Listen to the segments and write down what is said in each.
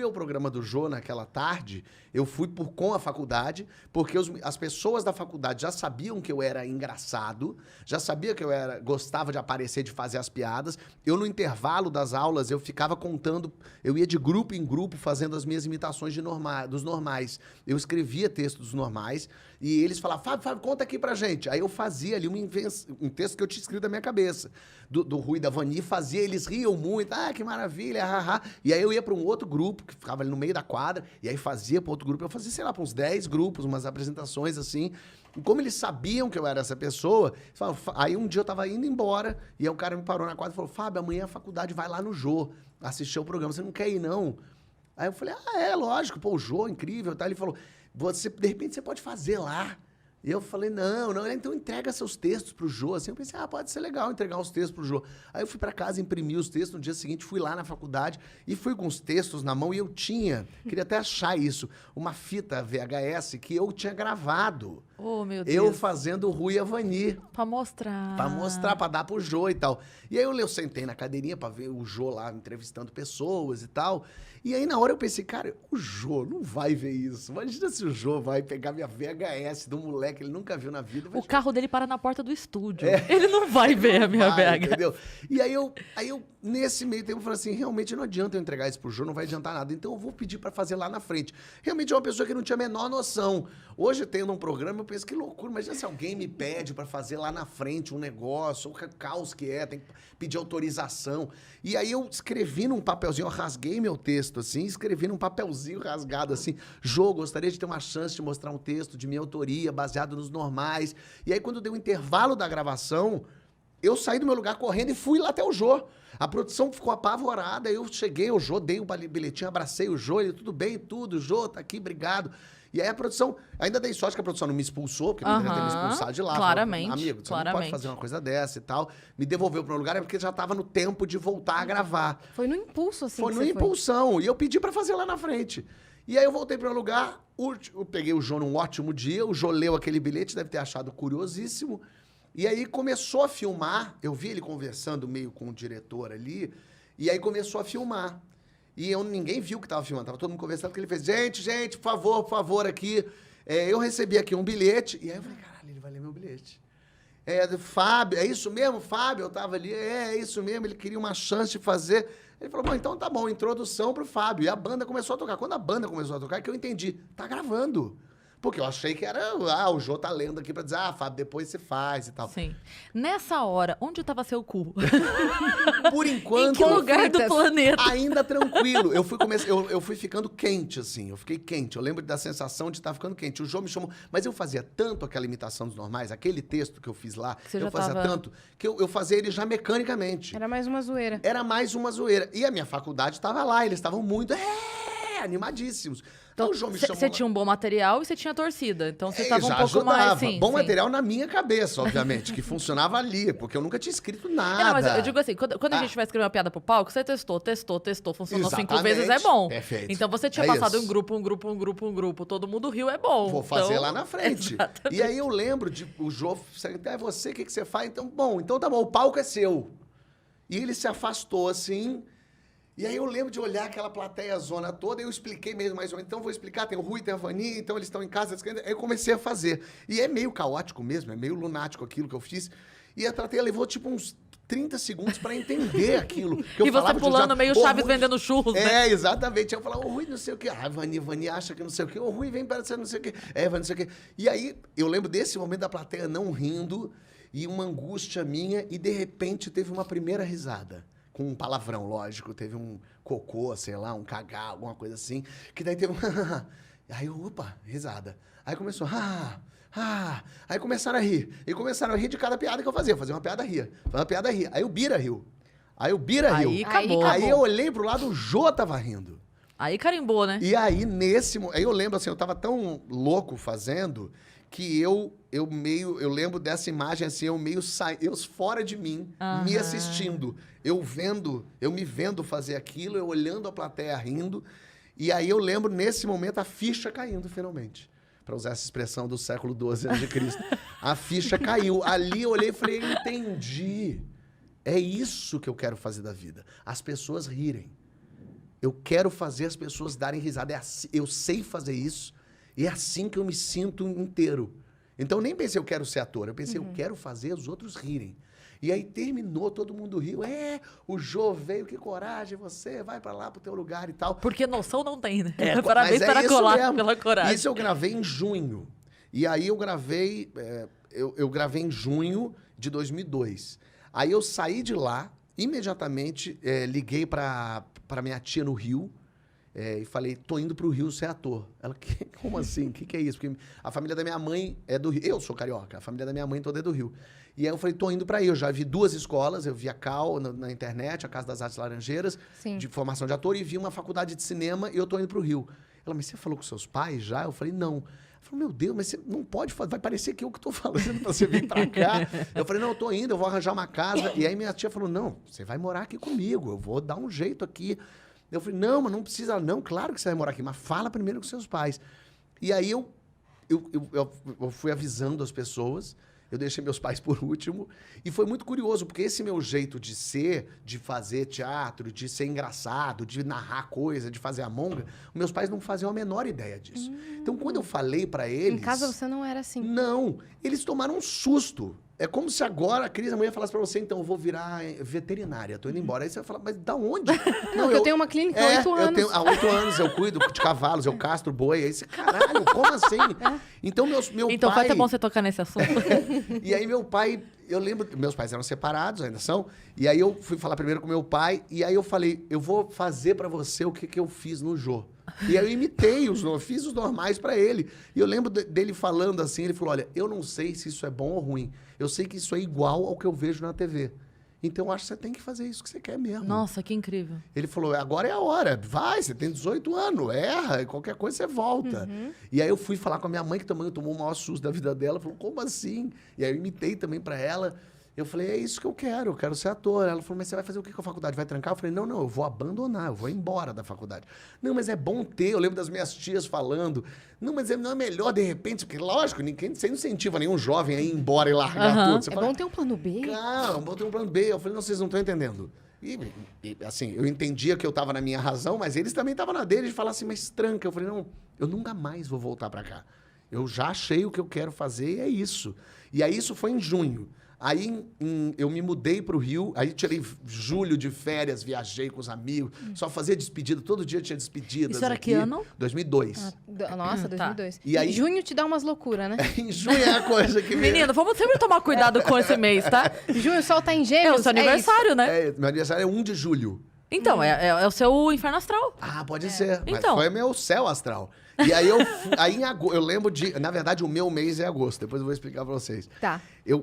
fui ao programa do Jô naquela tarde, eu fui com a faculdade, porque as pessoas da faculdade já sabiam que eu era engraçado, já sabia que eu gostava de aparecer, de fazer as piadas. Eu, no intervalo das aulas, eu ficava contando, eu ia de grupo em grupo fazendo as minhas imitações dos normais. Eu escrevia textos dos normais e eles falavam, Fábio, conta aqui pra gente. Aí eu fazia ali um texto que eu tinha escrito na minha cabeça, do Rui e da Vani, fazia, eles riam muito, que maravilha, haha. E aí eu ia para um outro grupo, que ficava ali no meio da quadra, e aí fazia para outro grupo, eu fazia, sei lá, para uns 10 grupos, umas apresentações assim. E como eles sabiam que eu era essa pessoa, aí um dia eu tava indo embora, e aí o cara me parou na quadra e falou, Fábio, amanhã a faculdade vai lá no Jô, assistir o programa, você não quer ir não? Aí eu falei, lógico, pô, o Jô, incrível, tá? Ele falou, de repente você pode fazer lá. E eu falei, não, então entrega seus textos pro Jô. Assim, eu pensei, pode ser legal entregar os textos pro Jô. Aí eu fui pra casa, imprimi os textos, no dia seguinte fui lá na faculdade e fui com os textos na mão e eu queria até achar isso, uma fita VHS que eu tinha gravado. Oh, meu Deus. Eu fazendo o Rui e a Vani. Pra mostrar. Pra mostrar, pra dar pro Jô e tal. E aí eu sentei na cadeirinha pra ver o Jô lá entrevistando pessoas e tal. E aí na hora eu pensei, cara, o Jô não vai ver isso. Imagina se o Jô vai pegar minha VHS do moleque que ele nunca viu na vida. O carro dele para na porta do estúdio. Ele não vai ver a minha VHS. Entendeu? E aí eu, nesse meio tempo, falei assim, realmente não adianta eu entregar isso pro Jô, não vai adiantar nada. Então eu vou pedir pra fazer lá na frente. Realmente é uma pessoa que não tinha a menor noção. Hoje, tendo um programa, eu penso, que loucura. Imagina se alguém me pede pra fazer lá na frente um negócio, o caos que tem que pedir autorização. E aí eu escrevi num papelzinho, eu rasguei meu texto, assim, escrevi num papelzinho rasgado, assim, Jô, gostaria de ter uma chance de mostrar um texto de minha autoria, baseado nos normais. E aí, quando deu o intervalo da gravação, eu saí do meu lugar correndo e fui lá até o Jô. A produção ficou apavorada, eu cheguei, o Jô, dei o bilhetinho, abracei o Jô, ele, tudo bem, tudo, Jô, tá aqui, obrigado. E aí a produção, ainda dei sorte que a produção não me expulsou, porque poderia ter me expulsado de lá. Claramente. Falou, amigo, você não pode fazer uma coisa dessa e tal. Me devolveu para um lugar, porque já estava no tempo de voltar a gravar. Foi no impulso, assim. Foi no impulsão, e eu pedi para fazer lá na frente. E aí eu voltei para o lugar, eu peguei o Jô num ótimo dia, o Jô leu aquele bilhete, deve ter achado curiosíssimo. E aí começou a filmar, eu vi ele conversando meio com o diretor ali, e aí começou a filmar. E ninguém viu que estava filmando, estava todo mundo conversando, porque ele fez, gente, por favor, aqui, eu recebi aqui um bilhete. E aí eu falei, caralho, ele vai ler meu bilhete. Fábio, é isso mesmo, Fábio? Eu estava ali, é isso mesmo, ele queria uma chance de fazer. Ele falou, bom, então tá bom, introdução pro Fábio. E a banda começou a tocar. Quando a banda começou a tocar, é que eu entendi, tá gravando. Porque eu achei que era, o Jô tá lendo aqui pra dizer, Fábio, depois você faz e tal. Sim. Nessa hora, onde estava seu cu? Por enquanto... Em que lugar do planeta? Ainda tranquilo. Eu fui ficando quente, assim. Eu fiquei quente. Eu lembro da sensação de estar ficando quente. O Jô me chamou... Mas eu fazia tanto aquela imitação dos normais, aquele texto que eu fiz lá, eu fazia tanto, que eu fazia ele já mecanicamente. Era mais uma zoeira. Era mais uma zoeira. E a minha faculdade estava lá. Eles estavam muito... animadíssimos. Então, você tinha um bom material e você tinha torcida. Então, você estava um pouco ajudava. mais... Sim, bom material na minha cabeça, obviamente, que funcionava ali, porque eu nunca tinha escrito nada. Não, mas eu digo assim, quando a gente vai escrever uma piada pro palco, você testou, funcionou Exatamente. 5 vezes, é bom. Perfeito. Então, você tinha passado um grupo, todo mundo riu, é bom. Vou fazer lá na frente. Exatamente. E aí eu lembro de o Jô, é você, o que você faz? Então, então tá bom, o palco é seu. E ele se afastou assim... E aí eu lembro de olhar aquela plateia zona toda, e eu expliquei mesmo mais ou menos. Então vou explicar, tem o Rui, tem a Vani, então eles estão em casa. Aí eu comecei a fazer. E é meio caótico mesmo, é meio lunático aquilo que eu fiz. E a plateia levou tipo uns 30 segundos para entender aquilo. E você pulando meio Chaves vendendo churros, né? Exatamente. Eu falava, o Rui não sei o quê. Vani acha que não sei o quê. O Rui vem para ser não sei o quê. Vai não sei o quê. E aí eu lembro desse momento da plateia não rindo, e uma angústia minha, e de repente teve uma primeira risada. Com um palavrão, lógico. Teve um cocô, sei lá, um cagar, alguma coisa assim. Que daí teve um... Aí eu, opa, risada. Aí começou... Aí começaram a rir. E começaram a rir de cada piada que eu fazia. Fazia uma piada, ria. Fazia uma piada, ria. Aí o Bira riu. Aí acabou. Aí eu olhei pro lado, o Jô tava rindo. Aí carimbou, né? E aí, aí eu lembro assim, eu tava tão louco fazendo... que eu lembro dessa imagem assim, eu fora de mim, me assistindo, eu me vendo fazer aquilo, eu olhando a plateia rindo, e aí eu lembro nesse momento a ficha caindo finalmente, para usar essa expressão do século XII a.C. A ficha caiu, ali eu olhei e falei, entendi, é isso que eu quero fazer da vida, as pessoas rirem. Eu quero fazer as pessoas darem risada. Eu sei fazer isso. E é assim que eu me sinto inteiro. Então, eu nem pensei, eu quero ser ator. Eu pensei, eu quero fazer os outros rirem. E aí terminou, todo mundo riu. O Jô veio, que coragem, você vai pra lá pro teu lugar e tal. Porque noção não tem, né? mas Parabéns é isso mesmo. pela coragem. Isso eu gravei em junho. E aí eu gravei... eu gravei em junho de 2002. Aí eu saí de lá, imediatamente liguei pra minha tia no Rio, e falei, tô indo pro Rio ser ator. Ela, como assim? O que é isso? Porque a família da minha mãe é do Rio. Eu sou carioca, a família da minha mãe toda é do Rio. E aí eu falei, tô indo pra aí. Eu já vi 2 escolas, eu vi a Cal na internet, a Casa das Artes Laranjeiras, de formação de ator, e vi uma faculdade de cinema, e eu tô indo pro Rio. Ela, mas você falou com seus pais já? Eu falei, não. Ela falou, meu Deus, mas você não pode fazer, vai parecer que eu que tô falando pra você vir pra cá. Eu falei, não, eu tô indo, eu vou arranjar uma casa. E aí minha tia falou, não, você vai morar aqui comigo, eu vou dar um jeito aqui. Eu falei, não, mas não precisa, não, claro que você vai morar aqui, mas fala primeiro com seus pais. E aí eu fui avisando as pessoas, eu deixei meus pais por último, e foi muito curioso, porque esse meu jeito de ser, de fazer teatro, de ser engraçado, de narrar coisa, de fazer amonga, meus pais não faziam a menor ideia disso. Então, quando eu falei pra eles... Em casa você não era assim. Não, eles tomaram um susto. É como se agora a Cris, amanhã, falasse pra você, então, eu vou virar veterinária, tô indo embora. Aí você vai falar, mas da onde? Não, eu tenho uma clínica há 8 anos. Há 8 anos eu cuido de cavalos, eu castro boi. Aí você, caralho, como assim? Então, meu Então pai... foi até bom você tocar nesse assunto. E aí meu pai, eu lembro, meus pais eram separados, ainda são, e aí eu fui falar primeiro com meu pai, e aí eu falei, eu vou fazer pra você o que eu fiz no Jô. E aí eu imitei, fiz os normais pra ele. E eu lembro dele falando assim, ele falou, olha, eu não sei se isso é bom ou ruim, eu sei que isso é igual ao que eu vejo na TV. Então eu acho que você tem que fazer isso que você quer mesmo. Nossa, que incrível. Ele falou, agora é a hora, vai, você tem 18 anos, erra, qualquer coisa você volta. E aí eu fui falar com a minha mãe, que também tomou o maior susto da vida dela, falou, como assim? E aí eu imitei também pra ela. Eu falei, é isso que eu quero ser ator. Ela falou, mas você vai fazer o que com a faculdade? Vai trancar? Eu falei, não, eu vou abandonar, eu vou embora da faculdade. Não, mas é bom ter, eu lembro das minhas tias falando, não, mas não é melhor de repente, porque lógico, você não incentiva nenhum jovem a ir embora e largar tudo. Você É fala, bom ter um plano B. Claro, bom ter um plano B. Eu falei, não, vocês não estão entendendo. E, assim, eu entendia que eu estava na minha razão, mas eles também estavam na deles de falar assim, mas tranca. Eu falei, não, eu nunca mais vou voltar para cá. Eu já achei o que eu quero fazer e é isso. E aí isso foi em junho. Aí eu me mudei para o Rio, aí tirei julho de férias, viajei com os amigos, só fazia despedida, todo dia tinha despedidas. Isso era aqui. que ano? 2002. Nossa, 2002. E aí- junho te dá umas loucuras, né? Em junho é a coisa que... Menino, vamos sempre tomar cuidado com esse mês, tá? Junho o sol tá em É gêmeos. o seu aniversário, né? Meu aniversário é 1 de julho. Então, é o seu inferno astral. Ah, pode ser. Mas Então. foi meu céu astral. E aí aí em agosto, eu lembro de... Na verdade, o meu mês é agosto. Depois eu vou explicar pra vocês. Tá.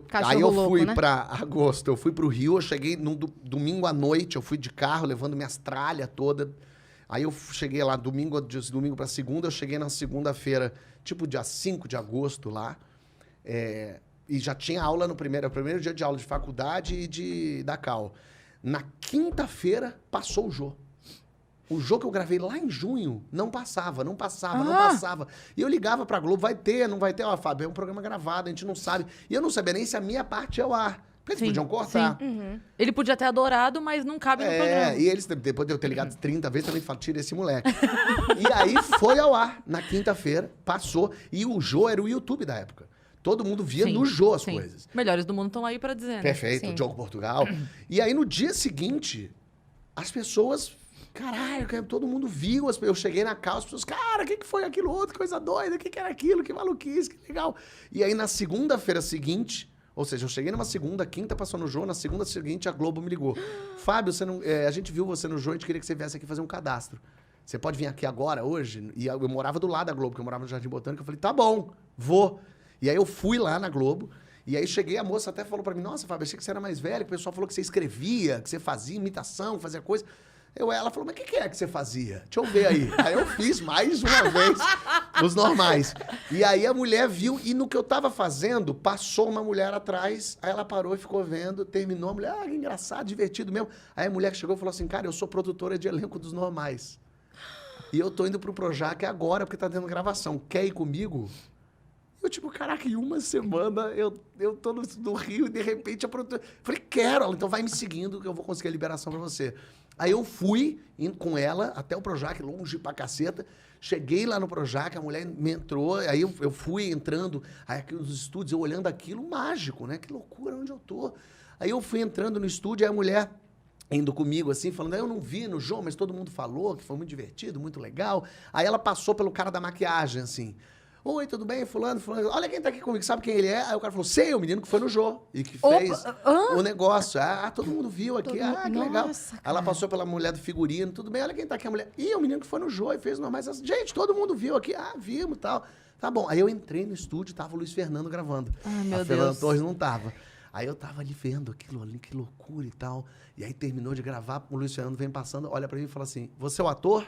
Cachorro Aí eu louco, fui né? pra agosto, eu fui pro Rio, eu cheguei num domingo à noite, eu fui de carro, levando minhas tralhas toda. Aí eu cheguei lá, domingo pra segunda, eu cheguei na segunda-feira, tipo dia 5 de agosto lá. E já tinha aula no primeiro dia de aula de faculdade e da Cal. Na quinta-feira, passou o Jô. O Jô que eu gravei lá em junho não passava. E eu ligava pra Globo, vai ter, não vai ter? Ó, Fábio, é um programa gravado, a gente não sabe. E eu não sabia nem se a minha parte é o ar. Porque eles Sim, podiam cortar. Ele podia ter adorado, mas não cabe no programa. E eles, depois de eu ter ligado 30 vezes, também falaram, tira esse moleque. E aí foi ao ar, na quinta-feira, passou. E o Jô era o YouTube da época. Todo mundo via Sim, no Jô as sim. coisas. Melhores do mundo estão aí pra dizer, né? Perfeito, Sim. Diogo Portugal. E aí, no dia seguinte, as pessoas... Caralho, todo mundo viu. Eu cheguei na casa, as pessoas... Cara, o que foi aquilo outro? Que coisa doida. O que era aquilo? Que maluquice, que legal. E aí, na segunda-feira seguinte... Ou seja, eu cheguei numa segunda, quinta passou no Jô, na segunda seguinte a Globo me ligou. Fábio, a gente viu você no Jô, a gente queria que você viesse aqui fazer um cadastro. Você pode vir aqui agora, hoje? E eu morava do lado da Globo, porque eu morava no Jardim Botânico. Eu falei, tá bom, vou. E aí eu fui lá na Globo, e aí cheguei, a moça até falou pra mim, nossa, Fábio, achei que você era mais velho, que o pessoal falou que você escrevia, que você fazia imitação, fazia coisa. Ela falou, mas o que é que você fazia? Deixa eu ver aí. Aí eu fiz mais uma vez os normais. E aí a mulher viu, e no que eu tava fazendo, passou uma mulher atrás, aí ela parou e ficou vendo, terminou, a mulher, que engraçado, divertido mesmo. Aí a mulher chegou e falou assim, cara, eu sou produtora de elenco dos normais. E eu tô indo pro Projac agora, porque tá tendo gravação. Quer ir comigo? Eu, tipo, caraca, em uma semana eu tô no Rio e de repente a produtora... Falei, quero. Ela, então vai me seguindo que eu vou conseguir a liberação pra você. Aí eu fui indo com ela até o Projac, longe pra caceta. Cheguei lá no Projac, a mulher me entrou, aí eu fui entrando, aí aqui nos estúdios, eu olhando aquilo, mágico, né? Que loucura, onde eu tô? Aí eu fui entrando no estúdio, aí a mulher indo comigo assim, falando, eu não vi no João, mas todo mundo falou que foi muito divertido, muito legal. Aí ela passou pelo cara da maquiagem, assim. Oi, tudo bem? Fulano, olha quem tá aqui comigo, sabe quem ele é? Aí o cara falou, sei, o menino que foi no Jô e que fez o negócio. Ah, todo mundo viu aqui, que legal. Nossa, Aí ela passou pela mulher do figurino, tudo bem, olha quem tá aqui, a mulher. Ih, é o menino que foi no Jô e fez normais. Gente, todo mundo viu aqui, vimos e tal. Tá bom, aí eu entrei no estúdio, tava o Luiz Fernando gravando. Ai, meu a Fernanda Deus. Torres não tava. Aí eu tava ali vendo aquilo ali, que loucura e tal. E aí terminou de gravar, o Luiz Fernando vem passando, olha pra mim e fala assim, você é o ator?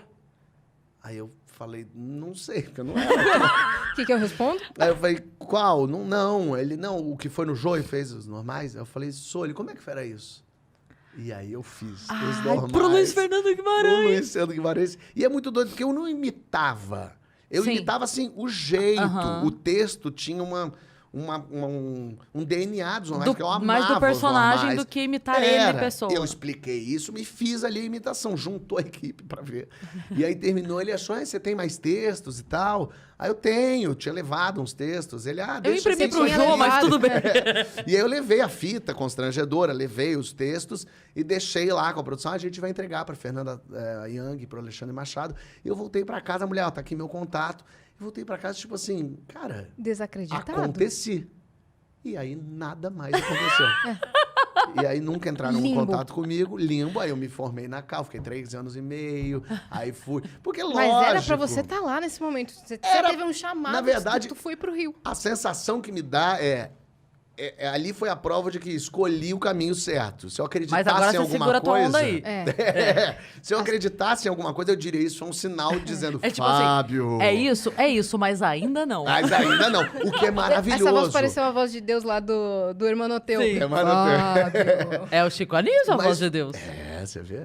Aí eu falei, não sei, porque eu não era. O que eu respondo? Aí eu falei, qual? Não. Ele, não, o que foi no Jô e fez os normais? Eu falei, sou ele, como é que era isso? E aí eu fiz os normais. Pro Luiz Fernando Pro Guimarães. Luiz Fernando Guimarães. E é muito doido, porque eu não imitava. Eu Sim. imitava, assim, o jeito. Aham. O texto tinha um DNA dos normais, que eu amava Mais do os personagem normais. do que imitar ele, Era. pessoa. Eu expliquei isso, me fiz ali a imitação, juntou a equipe pra ver. E aí terminou, ele achou, você tem mais textos e tal? Aí eu tinha levado uns textos. Ele, Eu deixa imprimi assim, pro tinha João, mas levado. tudo bem. E aí eu levei a fita constrangedora, levei os textos e deixei lá com a produção. A gente vai entregar para Fernanda Young, para Alexandre Machado. E eu voltei para casa, a mulher, ó, tá aqui meu contato. E voltei para casa, tipo assim, cara, Desacreditado. aconteci. E aí nada mais aconteceu. E aí nunca entraram em Limbo. contato comigo, limbo. Aí eu me formei na Cal, fiquei 3 anos e meio. Aí fui. Porque lógico. Mas era pra você estar lá nesse momento. Você teve um chamado, na verdade, tu foi pro Rio. A sensação que me dá ali foi a prova de que escolhi o caminho certo. Se eu acreditasse Mas agora em você alguma segura a tua coisa. onda aí. Se eu acreditasse em alguma coisa, eu diria isso. É um sinal dizendo, É tipo Fábio. assim, é isso, mas ainda não. Mas ainda não. O que é maravilhoso. Essa voz pareceu a voz de Deus lá do Hermanoteu. Sim. É maravilhoso. Fábio. É o Chico Anísio, a Mas- voz de Deus. Você vê?